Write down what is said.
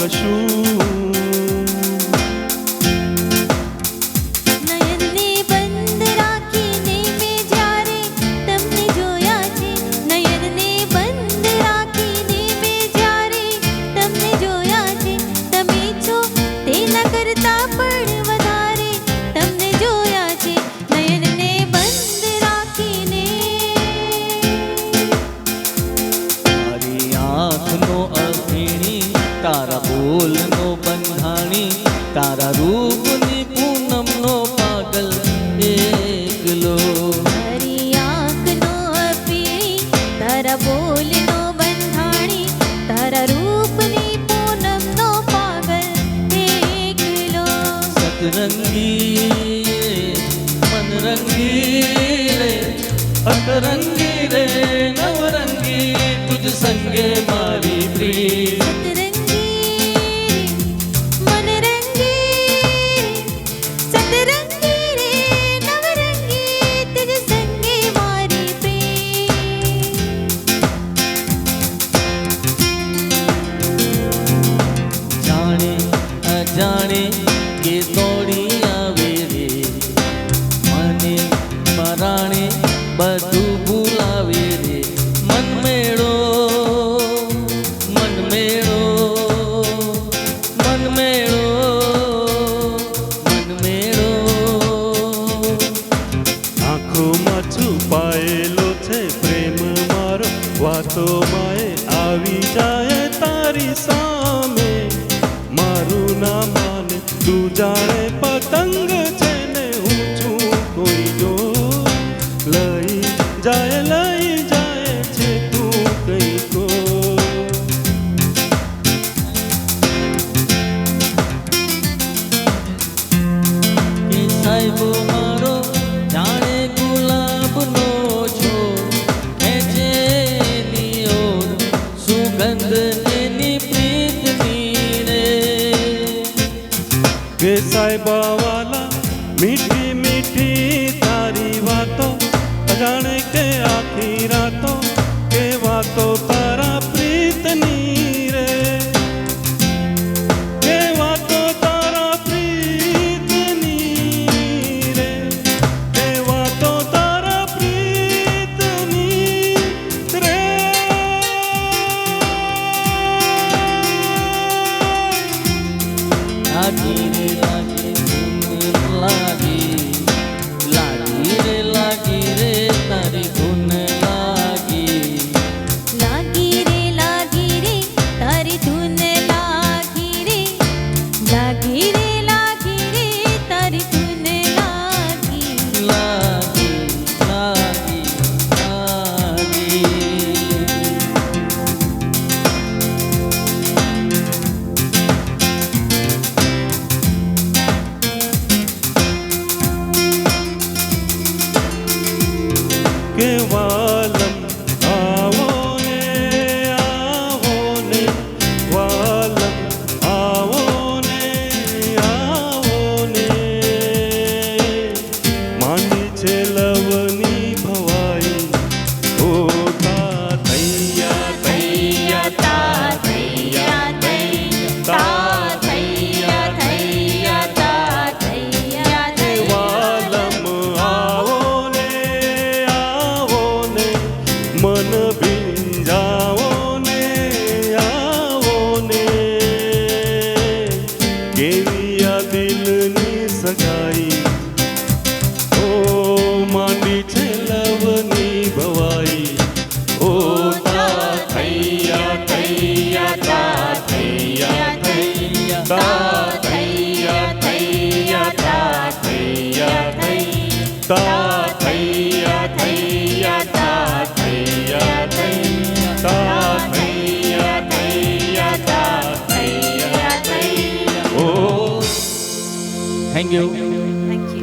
કશું. તારા બોલનો બંધાણી, તારા રૂપની પૂનમનો પાગલ એકલો. તારી આંખનો અપીણી, તારા બોલનો બંધાણી, તારા રૂપની પૂનમનો પાગલ એકલો. સતરંગી મનરંગી રે, અતરંગી રે નવરંગી, તુજ સંગે મારી પ્રીત. જાણે કે દોડી આવે રે, મને પરાણે બધું ભૂલાવે રે. મન મેળો મન મેળો મન મેળો મન મેળો. આંખોમાં છુપાયેલો છે પ્રેમ મારો, વાતોમાં આવી જાય તારી સામે. મારું ના માને તું જાણે પતંગ છે ને હું છું કોઈ જો. લઈ જાય છે તું કઈ કો. કે સાહેબો મારો જાણે ગુલાબનો છોડ, ખેંચે એની ઓર સુગંધ એની પ્રીતની રે. કે સાહેબા વાલા મીઠી મીઠી તારી વાતો, જાણે કે આખી રાતો કે વાતો તારા પ્રીતની રે. કે વાતો તારા પ્રીતની રે, કે વાતો તારા પ્રીતની રે. લાગી રે લાગી ધૂન લાગી, લાગી રે લાગી રે તારી ધૂન લાગી. લાગી રે તારી ધૂન લાગી રે, લાગી રે તારી ધૂન લાગી. લાગી લાગી લાગી. કે વાલમ આવો ને વાલમ આવો ને માંડી છે લવની ભવાઈ. ઓ તા થૈયા થૈયા તા થૈયા થૈયા તા. વાલમ આવો ને મન ભીંજાવો ને આવો ને. કેવી આ દિલની સગાઈ, ઓ માંડી છે લવની ભવાઈ. ઓ તા થૈયા થૈયા તા થૈયા થૈયા તા થૈયા થૈયા તા થૈયા થૈયા તા થૈયા થૈયા તા થૈયા થૈયા તા થૈયા થૈયા તા થૈયા થૈયા. ઓ થેન્ક યુ. Thank you.